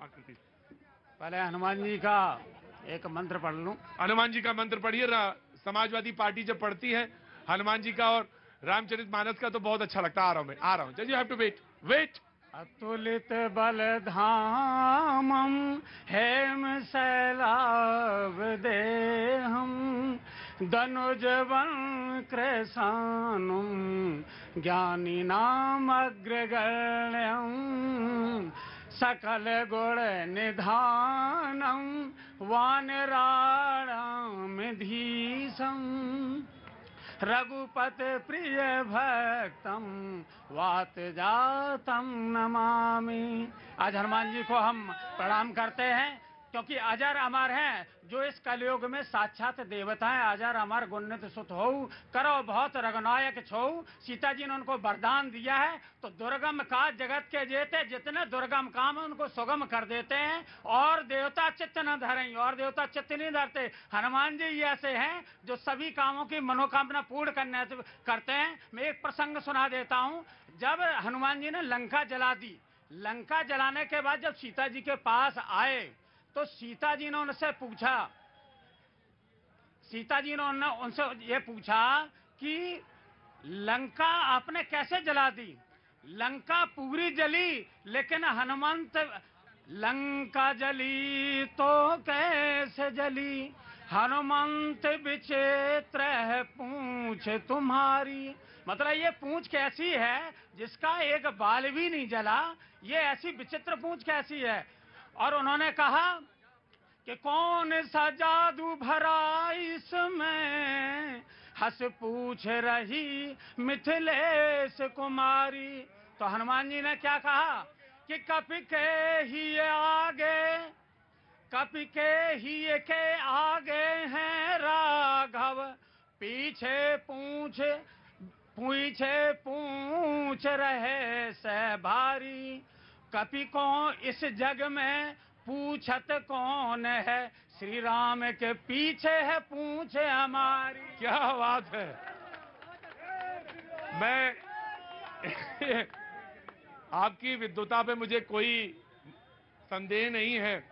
आकृति। पहले हनुमान जी का एक मंत्र पढ़ लूं। हनुमान जी का मंत्र पढ़िए। समाजवादी पार्टी जब पढ़ती है हनुमान जी का और रामचरितमानस का तो बहुत अच्छा लगता है। आ रहा हूं। You have to wait. अतुलित बल धामम हेम शैलाभ देहम दनुज वन कृशानुम ज्ञानी नाम अग्रगण्यम सकल गुण निधानम वानराणाम धीशम रघुपति प्रिय भक्तम वात जातम नमामि। आज हनुमान जी को हम प्रणाम करते हैं क्योंकि अजर अमर हैं, जो इस कलयुग में साक्षात देवता हैं। अजर अमर गुणित सुत हो करो बहुत रघुनायक छो। सीता जी ने उनको वरदान दिया है तो दुर्गम का जगत के जेते जितने दुर्गम काम है उनको सुगम कर देते हैं। और देवता चित्त न धरें, और देवता चित्त नहीं धरते। हनुमान जी ऐसे हैं जो सभी कामों की मनोकामना पूर्ण करते हैं। मैं एक प्रसंग सुना देता हूं। जब हनुमान जी ने लंका जला दी, लंका जलाने के बाद जब सीता जी के पास आए तो सीता जी ने उनसे उनसे ये पूछा कि लंका आपने कैसे जला दी? लंका पूरी जली, लेकिन हनुमंत लंका जली तो कैसे जली? हनुमंत विचित्र है पूंछ तुम्हारी। मतलब ये पूंछ कैसी है जिसका एक बाल भी नहीं जला? ये ऐसी विचित्र पूंछ कैसी है? और उन्होंने कहा कि कौन सा जादू भरा इसमें, हंस पूछ रही मिथिलेश कुमारी। तो हनुमान जी ने क्या कहा कि कपि के ही आगे हैं राघव, पीछे पूछ रहे से भारी। कपि को इस जग में पूछत कौन है, श्री राम के पीछे है पूछ हमारी। क्या बात है। मैं आपकी विद्वता पे मुझे कोई संदेह नहीं है,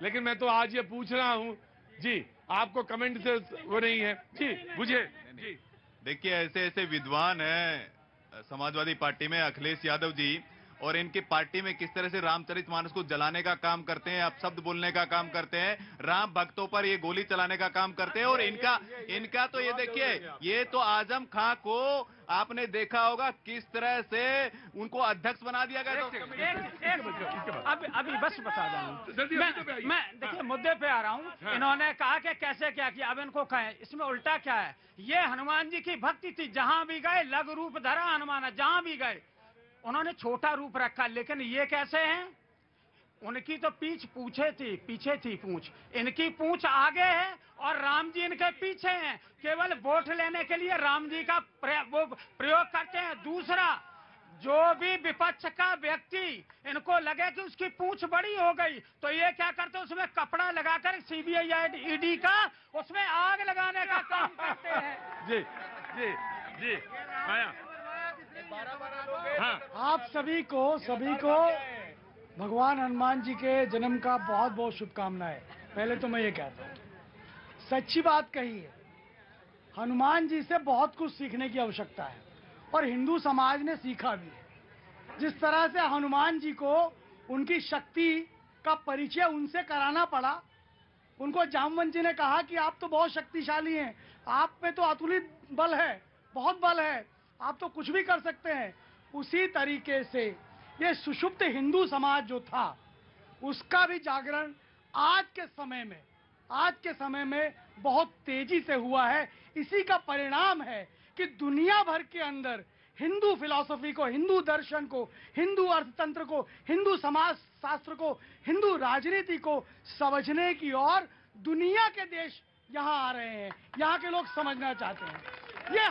लेकिन मैं तो आज ये पूछ रहा हूं जी, आपको कमेंट से वो नहीं है जी, बुझे जी। देखिए, ऐसे ऐसे विद्वान हैं समाजवादी पार्टी में अखिलेश यादव जी, और इनकी पार्टी में किस तरह से रामचरितमानस को जलाने का काम करते हैं, अपशब्द बोलने का काम करते हैं, राम भक्तों पर ये गोली चलाने का काम करते हैं। और इनका तो ये देखिए, ये तो आजम खां को आपने देखा होगा किस तरह से उनको अध्यक्ष बना दिया गया। अभी बस बता दूं मैं देखिए मुद्दे पे आ रहा हूं। इन्होंने कहा कि कैसे क्या किया, अब इनको कहें इसमें उल्टा क्या है? ये हनुमान जी की भक्ति थी, जहां भी गए लघु रूप धरा हनुमान, जहां भी गए उन्होंने छोटा रूप रखा। लेकिन ये कैसे हैं? उनकी तो पीछे थी पूंछ, इनकी पूंछ आगे है और राम जी इनके पीछे हैं। केवल वोट लेने के लिए राम जी का प्रयोग करते हैं। दूसरा, जो भी विपक्ष का व्यक्ति इनको लगे कि उसकी पूंछ बड़ी हो गई तो ये क्या करते हैं, उसमें कपड़ा लगाकर सीबीआई ईडी का उसमें आग लगाने का काम करते हैं। जी जी जी आया। हाँ, आप सभी को भगवान हनुमान जी के जन्म का बहुत बहुत शुभकामनाएं। पहले तो मैं ये कहता हूँ, सच्ची बात कही है, हनुमान जी से बहुत कुछ सीखने की आवश्यकता है और हिंदू समाज ने सीखा भी है। जिस तरह से हनुमान जी को उनकी शक्ति का परिचय उनसे कराना पड़ा, उनको जामवंत जी ने कहा कि आप तो बहुत शक्तिशाली हैं, आप में तो अतुलित बल है, बहुत बल है, आप तो कुछ भी कर सकते हैं। उसी तरीके से ये सुषुप्त हिंदू समाज जो था उसका भी जागरण आज के समय में बहुत तेजी से हुआ है। इसी का परिणाम है कि दुनिया भर के अंदर हिंदू फिलॉसफी को, हिंदू दर्शन को, हिंदू अर्थतंत्र को, हिंदू समाज शास्त्र को, हिंदू राजनीति को समझने की और दुनिया के देश यहाँ आ रहे हैं, यहाँ के लोग समझना चाहते हैं। ये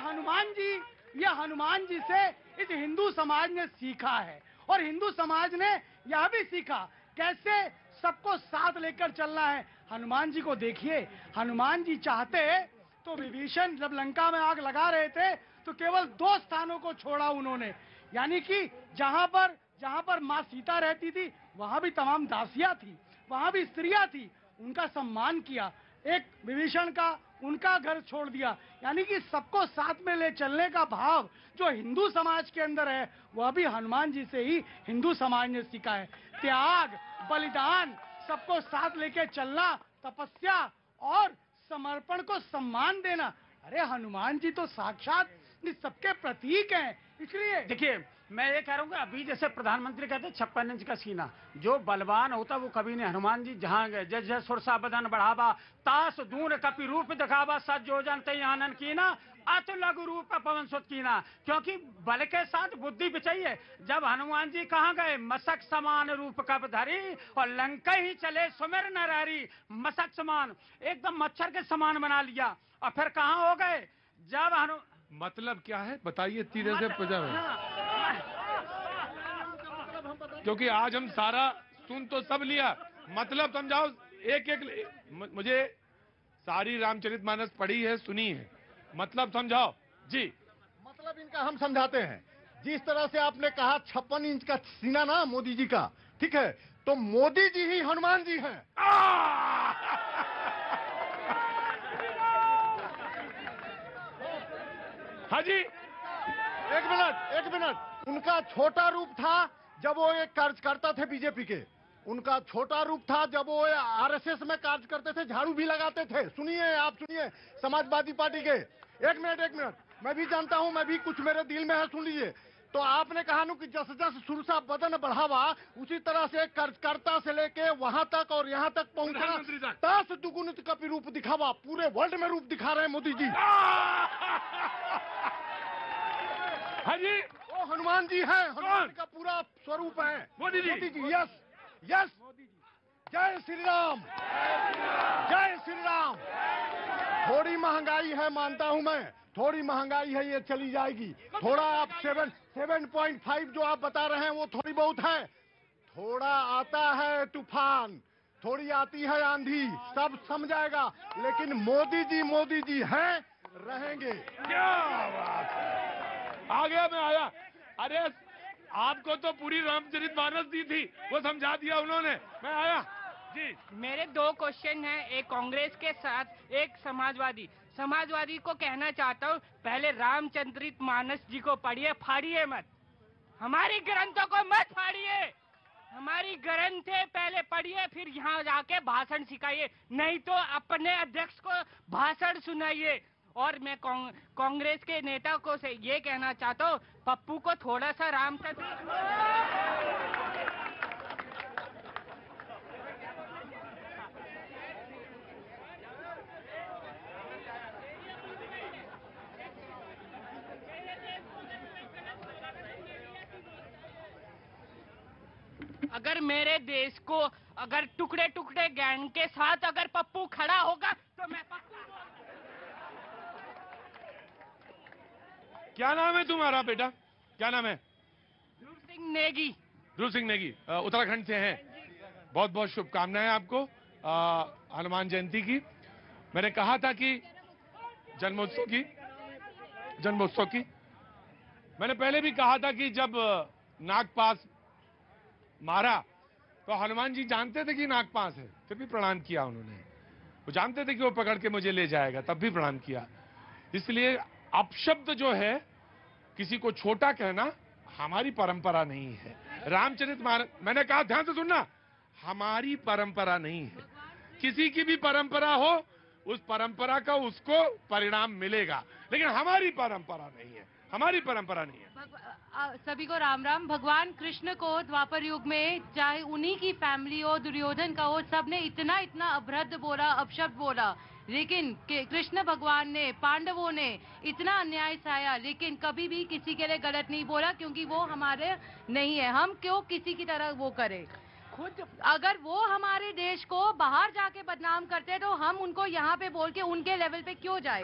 हनुमान जी से इस हिंदू समाज ने सीखा है और हिंदू समाज ने यह भी सीखा कैसे सबको साथ लेकर चलना है। हनुमान जी को देखिए, हनुमान जी चाहते तो विभीषण जब लंका में आग लगा रहे थे तो केवल 2 स्थानों को छोड़ा उन्होंने, यानी कि जहां पर माँ सीता रहती थी वहां भी तमाम दासियां थी, वहां भी स्त्रियां थी, उनका सम्मान किया। एक विभीषण का उनका घर छोड़ दिया, यानी कि सबको साथ में ले चलने का भाव जो हिंदू समाज के अंदर है, वह भी हनुमान जी से ही हिंदू समाज ने सीखा है। त्याग, बलिदान, सबको साथ लेके चलना, तपस्या और समर्पण को सम्मान देना। अरे हनुमान जी तो साक्षात इस सबके प्रतीक हैं। इसलिए देखिए, मैं ये कह रहा हूँ कि अभी जैसे प्रधानमंत्री कहते 56 इंच का सीना, जो बलवान होता वो कभी नहीं। हनुमान जी जहाँ गए, जय जय सुरसा बदन बढ़ावा, तास दून कपि रूप दिखावा, सज जोजन तई आनन कीना, अत लघु रूप पवन सुत कीना। क्योंकि बल के साथ बुद्धि भी चाहिए। जब हनुमान जी कहाँ गए, मसक समान रूप कब धरी, और लंका ही चले सुमिर नरहरि। मसक समान, एकदम मच्छर के समान बना लिया। और फिर कहाँ हो गए, जब मतलब क्या है बताइए, तीरे से क्योंकि आज हम सारा सुन तो सब लिया, मतलब समझाओ एक एक। मुझे सारी रामचरितमानस पढ़ी है, सुनी है, मतलब समझाओ जी। मतलब इनका हम समझाते हैं। जिस तरह से आपने कहा 56 इंच का सीना ना मोदी जी का, ठीक है, तो मोदी जी ही हनुमान जी हैं। हाँ जी, एक मिनट। उनका छोटा रूप था जब वो एक कार्यकर्ता थे बीजेपी के। उनका छोटा रूप था जब वो आरएसएस में कार्य करते थे, झाड़ू भी लगाते थे। सुनिए, आप सुनिए, समाजवादी पार्टी के। एक मिनट, मैं भी जानता हूं, मैं भी कुछ मेरे दिल में है, सुन लीजिए। तो आपने कहा नु कि जस जस सुरसा बदन बढ़ावा, उसी तरह से कार्यकर्ता से लेके वहां तक और यहां तक पहुंचना, तास दुगुनित कपि रूप दिखावा। पूरे वर्ल्ड में रूप दिखा रहे हैं मोदी जी। हाँ जी, वो हनुमान जी हैं, हनुमान का पूरा स्वरूप है मोदी जी। यस यस, जय श्री राम, जय श्री राम। थोड़ी महंगाई है, मानता हूं मैं, थोड़ी महंगाई है, ये चली जाएगी। थोड़ा आप 7.5 जो आप बता रहे हैं वो थोड़ी बहुत है। थोड़ा आता है तूफान, थोड़ी आती है आंधी, सब समझाएगा। लेकिन मोदी जी हैं, रहेंगे। क्या बात है, आ गया, मैं आया। अरे आपको तो पूरी रामचरितमानस दी थी, वो समझा दिया उन्होंने, मैं आया जी। मेरे 2 क्वेश्चन हैं, एक कांग्रेस के साथ, एक समाजवादी को कहना चाहता हूँ, पहले रामचरितमानस जी को पढ़िए, फाड़िए मत। हमारी ग्रंथों को मत फाड़िए, हमारी ग्रंथ है, पहले पढ़िए, फिर यहाँ जाके भाषण सिखाइए, नहीं तो अपने अध्यक्ष को भाषण सुनाइए। और मैं कांग्रेस के नेता को से ये कहना चाहता हूँ, पप्पू को थोड़ा सा रामचरित। अगर मेरे देश को अगर टुकड़े टुकड़े गैंग के साथ अगर पप्पू खड़ा होगा तो मैं पप्पू। क्या नाम है तुम्हारा बेटा, क्या नाम है? ध्रुव सिंह नेगी। ध्रुव सिंह नेगी, उत्तराखंड से हैं। बहुत बहुत शुभकामनाएं आपको हनुमान जयंती की। मैंने कहा था कि जन्मोत्सव की मैंने पहले भी कहा था कि जब नागपास मारा तो हनुमान जी जानते थे कि नागपास है, फिर भी प्रणाम किया उन्होंने। वो जानते थे कि वो पकड़ के मुझे ले जाएगा, तब भी प्रणाम किया। इसलिए अपशब्द जो है, किसी को छोटा कहना हमारी परंपरा नहीं है। रामचरितमानस, मैंने कहा ध्यान से सुनना, हमारी परंपरा नहीं है। किसी की भी परंपरा हो, उस परंपरा का उसको परिणाम मिलेगा, लेकिन हमारी परंपरा नहीं है, हमारी परंपरा नहीं है। सभी को राम राम। भगवान कृष्ण को द्वापर युग में चाहे उन्हीं की फैमिली हो, दुर्योधन का हो, सबने इतना इतना अभद्र बोला, अपशब्द बोला, लेकिन कृष्ण भगवान ने, पांडवों ने इतना अन्याय सहाया, लेकिन कभी भी किसी के लिए गलत नहीं बोला, क्योंकि वो हमारे नहीं है। हम क्यों किसी की तरह वो करें? खुद अगर वो हमारे देश को बाहर जाके बदनाम करते तो हम उनको यहाँ पे बोल के उनके लेवल पे क्यों जाए?